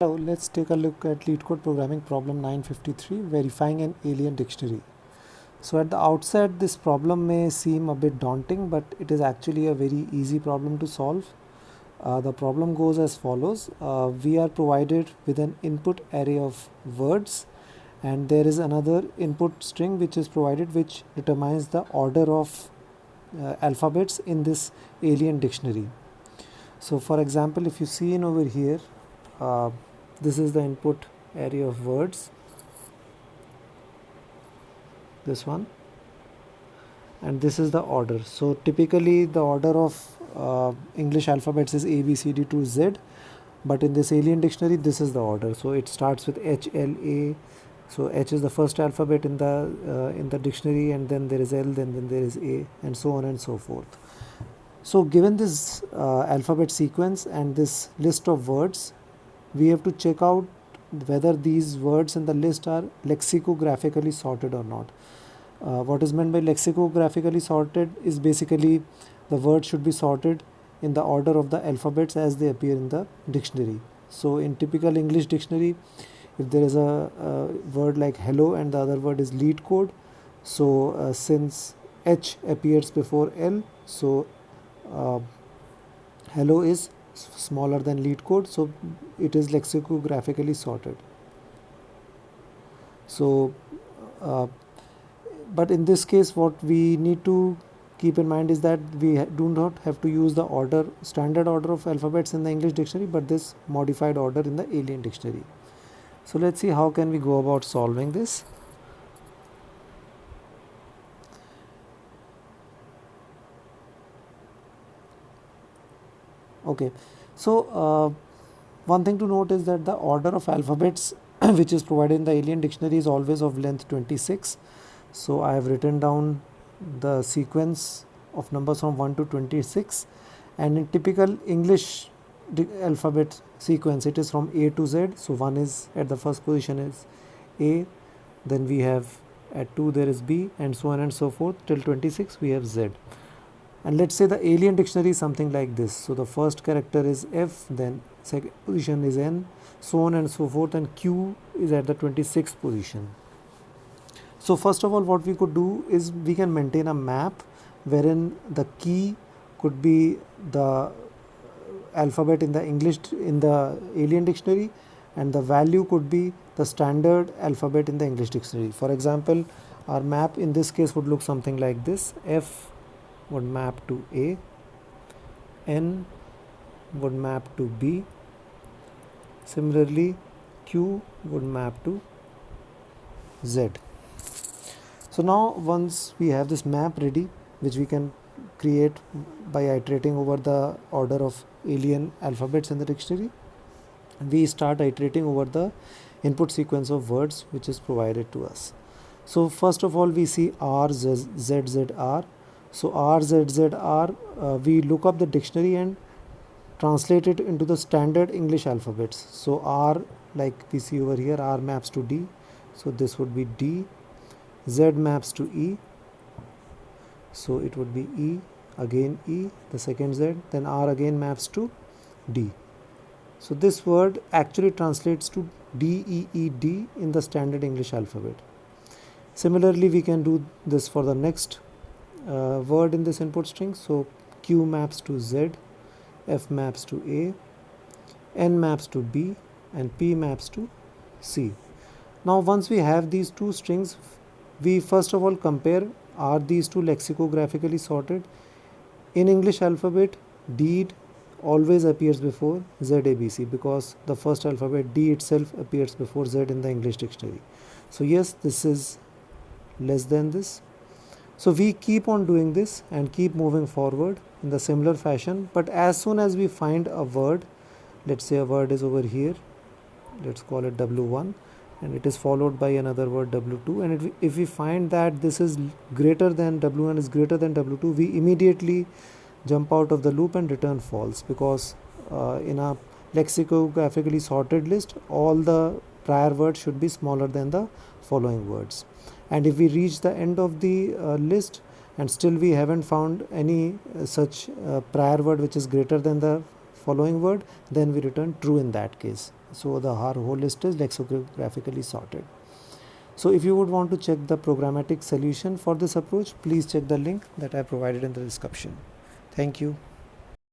Hello, let's take a look at LeetCode programming problem 953, verifying an alien dictionary. So at the outset, this problem may seem a bit daunting, but it is actually a very easy problem to solve. The problem goes as follows. We are provided with an input array of words, and there is another input string which is provided, which determines the order of alphabets in this alien dictionary. So for example, if you see in over here, uh, this is the input array of words, this one, and this is the order. So typically the order of English alphabets is A B C D to Z, but in this alien dictionary this is the order. So it starts with H L A. So H is the first alphabet in the dictionary, and then there is L, then there is A, and so on and so forth. So given this alphabet sequence and this list of words, we have to check out whether these words in the list are lexicographically sorted or not. What is meant by lexicographically sorted is basically the words should be sorted in the order of the alphabets as they appear in the dictionary. So in typical English dictionary, if there is a word like hello and the other word is LeetCode, so since H appears before L, so uh, hello is smaller than LeetCode, so it is lexicographically sorted. So but in this case what we need to keep in mind is that we do not have to use the standard order of alphabets in the English dictionary, but this modified order in the alien dictionary. So let's see how can we go about solving this. Okay, so one thing to note is that the order of alphabets which is provided in the alien dictionary is always of length 26. So I have written down the sequence of numbers from 1 to 26, and in typical English alphabet sequence it is from A to Z. So 1 is at the first position is A, then we have at 2 there is B, and so on and so forth till 26 we have Z. And let's say the alien dictionary is something like this. So the first character is F, then second position is N, so on and so forth, and Q is at the 26th position. So first of all, what we could do is we can maintain a map wherein the key could be the alphabet in the alien dictionary, and the value could be the standard alphabet in the English dictionary. For example, our map in this case would look something like this. F would map to A, N would map to B, similarly Q would map to Z. So now once we have this map ready, which we can create by iterating over the order of alien alphabets in the dictionary, we start iterating over the input sequence of words which is provided to us. So first of all we see R, Z, Z, R. So R, Z, Z, R, we look up the dictionary and translate it into the standard English alphabets. So R, like we see over here, R maps to D. So this would be D. Z maps to E. So it would be E, again E, the second Z, then R again maps to D. So this word actually translates to D, E, E, D in the standard English alphabet. Similarly, we can do this for the next word in this input string. So Q maps to Z, F maps to A, N maps to B, and P maps to C. Now once we have these two strings, we first of all compare, are these two lexicographically sorted? In English alphabet, D always appears before Z, A, B, C, because the first alphabet D itself appears before Z in the English dictionary. So yes, this is less than this. So we keep on doing this and keep moving forward in the similar fashion, but as soon as we find a word, let's say a word is over here, let's call it W1, and it is followed by another word W2, and if we find that this is greater than W1 is greater than W2, we immediately jump out of the loop and return false, because in a lexicographically sorted list all the prior words should be smaller than the following words. And if we reach the end of the list and still we haven't found any such prior word which is greater than the following word, then we return true in that case. So our whole list is lexicographically sorted. So if you would want to check the programmatic solution for this approach, please check the link that I provided in the description. Thank you.